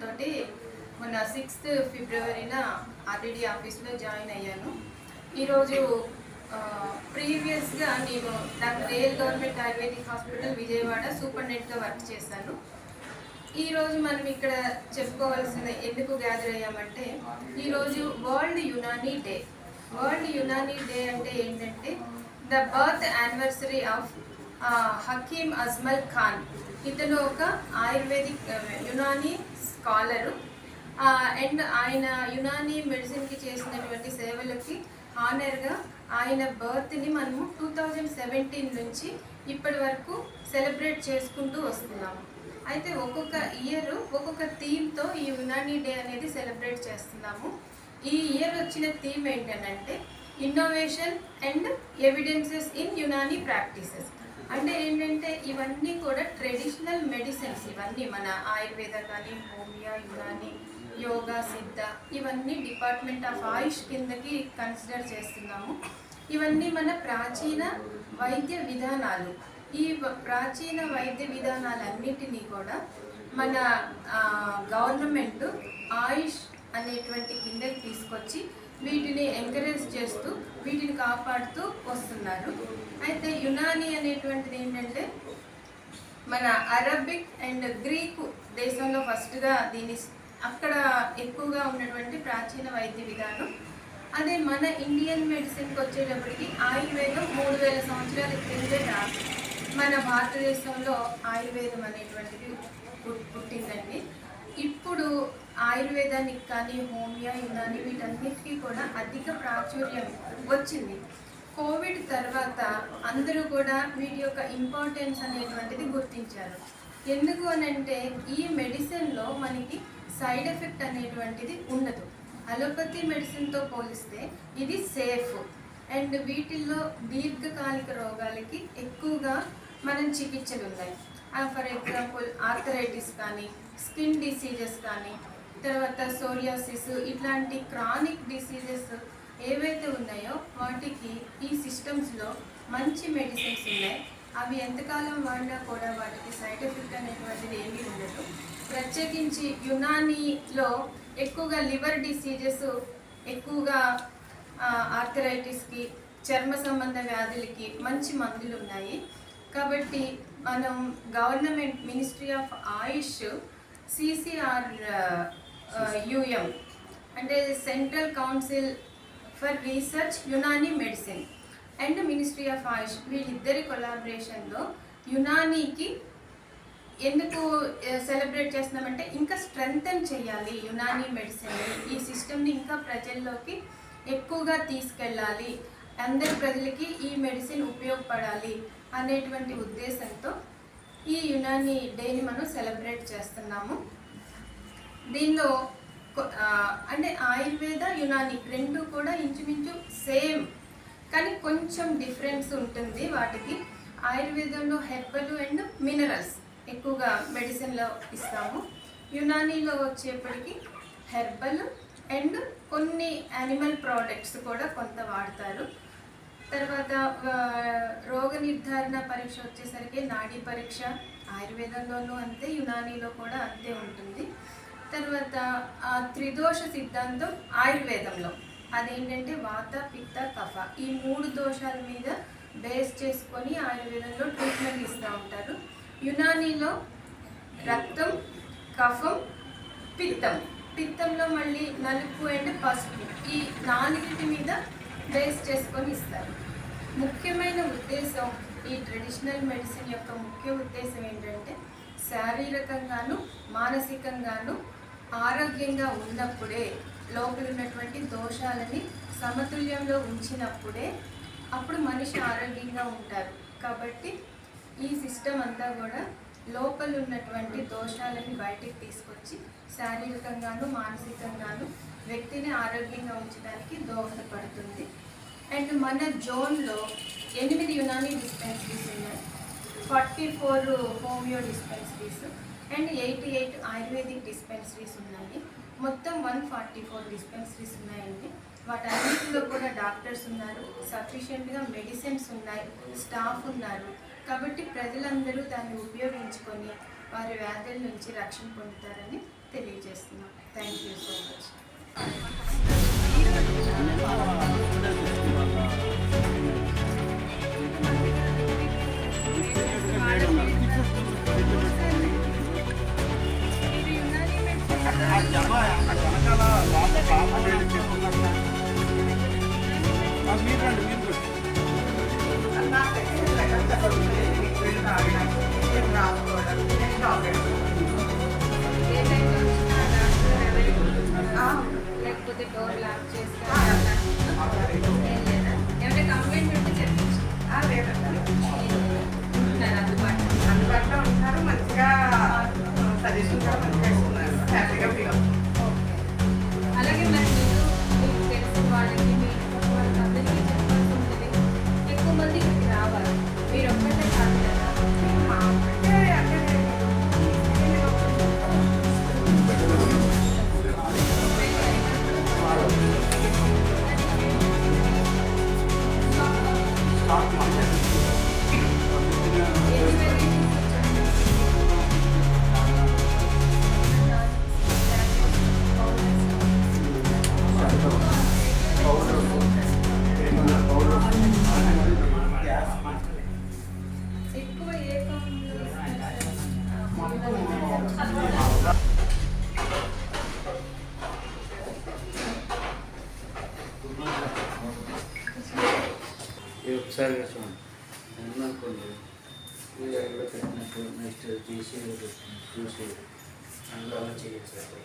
తోటి మొన్న 6th ఫిబ్రవరిన RDD ఆఫీస్లో జాయిన్ అయ్యాను. ఈరోజు ప్రీవియస్గా నేను doctor AL government Ayurvedic hospital Vijayawada సూపరింటెండెంట్గా వర్క్ చేశాను. ఈరోజు మనం ఇక్కడ చెప్పుకోవాల్సిన ఎందుకు గ్యాదర్ అయ్యామంటే, ఈరోజు world Unani day. World Unani day అంటే ఏంటంటే the birth anniversary of Hakim Ajmal Khan. ఇతను ఒక ఆయుర్వేదిక్ యునానీ స్కాలరు అండ్ ఆయన యునానీ మెడిసిన్కి చేసినటువంటి సేవలకి హానర్గా ఆయన బర్త్ని మనము 2017 నుంచి ఇప్పటి వరకు సెలబ్రేట్ చేసుకుంటూ వస్తున్నాము. అయితే ఒక్కొక్క ఇయర్ ఒక్కొక్క థీమ్తో ఈ యునానీ డే అనేది సెలబ్రేట్ చేస్తున్నాము. ఈ ఇయర్ వచ్చిన థీమ్ ఏంటంటే innovation and evidences in Unani practices. అంటే ఏంటంటే ఇవన్నీ కూడా ట్రెడిషనల్ మెడిసిన్స్, ఇవన్నీ మన ఆయుర్వేద కానీ హోమియో, యునానీ, యోగా, సిద్ధ, ఇవన్నీ డిపార్ట్మెంట్ ఆఫ్ ఆయుష్ కిందకి కన్సిడర్ చేస్తున్నాము. ఇవన్నీ మన ప్రాచీన వైద్య విధానాలు. ఈ ప్రాచీన వైద్య విధానాలన్నిటినీ కూడా మన గవర్నమెంట్ ఆయుష్ అనేటువంటి కిందకి తీసుకొచ్చి వీటిని ఎంకరేజ్ చేస్తూ వీటిని కాపాడుతూ వస్తున్నారు. అయితే యునానీ అనేటువంటిది ఏంటంటే మన అరబిక్ అండ్ గ్రీకు దేశంలో ఫస్ట్గా దీని అక్కడ ఎక్కువగా ఉన్నటువంటి ప్రాచీన వైద్య విధానం. అదే మన ఇండియన్ మెడిసిన్కి వచ్చేటప్పటికి ఆయుర్వేదం 3000 సంవత్సరాల క్రిందట మన భారతదేశంలో ఆయుర్వేదం అనేటువంటిది పుట్టిందండి. ఇప్పుడు ఆయుర్వేదానికి కానీ హోమియో, యునానీ వీటన్నిటికీ కూడా అధిక ప్రాచుర్యం వచ్చింది. కోవిడ్ తర్వాత అందరూ కూడా వీటి యొక్క ఇంపార్టెన్స్ అనేటువంటిది గుర్తించారు. ఎందుకు అనంటే ఈ మెడిసిన్లో మనకి సైడ్ ఎఫెక్ట్ అనేటువంటిది ఉండదు. అలోపతి మెడిసిన్తో పోలిస్తే ఇది సేఫ్ అండ్ వీటిల్లో దీర్ఘకాలిక రోగాలకి ఎక్కువగా మనం చికిత్సలు ఉన్నాయి. ఫర్ ఎగ్జాంపుల్ ఆర్థరైటిస్ కానీ, స్కిన్ డిసీజెస్ కానీ, తర్వాత సోరియాసిస్, ఇట్లాంటి క్రానిక్ డిసీజెస్ ఏవైతే ఉన్నాయో వాటికి ఈ సిస్టమ్స్లో మంచి మెడిసిన్స్ ఉన్నాయి. అవి ఎంతకాలం వాడినా కూడా వాటికి సైడ్ ఎఫెక్ట్ అనేటువంటిది ఏమీ ఉండదు. ప్రత్యేకించి యునానీలో ఎక్కువగా లివర్ డిసీజెస్, ఎక్కువగా ఆర్థరైటిస్కి, చర్మ సంబంధ వ్యాధులకి మంచి మందులు ఉన్నాయి. కాబట్టి మనం government ministry of AYUSH CCRUM అంటే central council for research Unani medicine and ministry of AYUSH వీళ్ళిద్దరి కొలాబరేషన్లో యునానీకి ఎందుకు సెలబ్రేట్ చేస్తున్నామంటే ఇంకా స్ట్రెంగ్తన్ చేయాలి యునానీ మెడిసిన్, ఈ సిస్టమ్ని ఇంకా ప్రజల్లోకి ఎక్కువగా తీసుకెళ్ళాలి, అందరి ప్రజలకి ఈ మెడిసిన్ ఉపయోగపడాలి అనేటువంటి ఉద్దేశంతో ఈ యునానీ డేని మనం సెలబ్రేట్ చేస్తున్నాము. దీనిలో అంటే ఆయుర్వేద, యునానీ రెండు కూడా ఇంచుమించు సేమ్, కానీ కొంచెం డిఫరెన్స్ ఉంటుంది వాటికి. ఆయుర్వేదంలో హెర్బల్ అండ్ మినరల్స్ ఎక్కువగా మెడిసిన్లో ఇస్తాము. యునానీలో వచ్చేప్పటికి హెర్బల్ అండ్ కొన్ని యానిమల్ ప్రోడక్ట్స్ కూడా కొంత వాడతారు. తర్వాత రోగ నిర్ధారణ పరీక్ష వచ్చేసరికి నాడీ పరీక్ష ఆయుర్వేదంలోనూ అంతే, యునానీలో కూడా అంతే ఉంటుంది. తర్వాత త్రిదోష సిద్ధాంతం ఆయుర్వేదంలో అదేంటంటే వాత, పిత్త, కఫ, ఈ 3 దోషాల మీద బేస్ చేసుకొని ఆయుర్వేదంలో ట్రీట్మెంట్ ఇస్తూ ఉంటారు. యునానీలో రక్తం, కఫం, పిత్తం, పిత్తంలో మళ్ళీ నలుపు అండ్ పసుపు, ఈ 4 మీద బేస్ చేసుకొని ఇస్తారు. ముఖ్యమైన ఉద్దేశం, ఈ ట్రెడిషనల్ మెడిసిన్ యొక్క ముఖ్య ఉద్దేశం ఏంటంటే శారీరకంగాను మానసికంగాను ఆరోగ్యంగా ఉన్నప్పుడే, లోపల ఉన్నటువంటి దోషాలని సమతుల్యంలో ఉంచినప్పుడే అప్పుడు మనిషి ఆరోగ్యంగా ఉంటారు. కాబట్టి ఈ సిస్టమ్ అంతా కూడా లోపల ఉన్నటువంటి దోషాలని బయటికి తీసుకొచ్చి శారీరకంగాను మానసికంగాను వ్యక్తిని ఆరోగ్యంగా ఉంచడానికి దోహదపడుతుంది. అండ్ మన జోన్లో 8 యునానీ డిస్పెన్సరీస్ ఉన్నాయి, 44 homeo dispensaries and 88 ayurvedic dispensaries ఉన్నాయి. మొత్తం 144 డిస్పెన్సరీస్ ఉన్నాయండి. వాటన్నిటిలో కూడా డాక్టర్స్ ఉన్నారు, సఫిషియెంట్గా మెడిసిన్స్ ఉన్నాయి, స్టాఫ్ ఉన్నారు. కాబట్టి ప్రజలందరూ దాన్ని ఉపయోగించుకొని వారి వ్యాధుల నుంచి రక్షణ పొందుతారని తెలియజేస్తున్నాం. Thank you so much. లేకపోతే డోర్ లాక్ చేస్తారు ఏమైనా కంప్లైంట్ ఉంటే చెప్పచ్చు. అందుబాటులో ఉంటారు, మంచిగా సజెషన్ కూడా మంచిగా ఇస్తున్నారు, హ్యాపీగా ఫీల్ అవుతుంది. అలాగే మరి మీకు తెలిసిన వాళ్ళకి మీ వాళ్ళకి అందరికీ చెప్పాల్సి ఉంటుంది. ఎక్కువ మంది ఇక్కడికి రావాలి, మీరు ఒక్కటే కాదు కదా. మా ఒక్కటే అంటే ఎక్కువ ఏ కాలంలో ఒకసారి చూడండి అనుకోండి, వీడియోలో పెట్టినట్టు నెక్స్ట్ తీసి చూసి అందులో చేయాలి.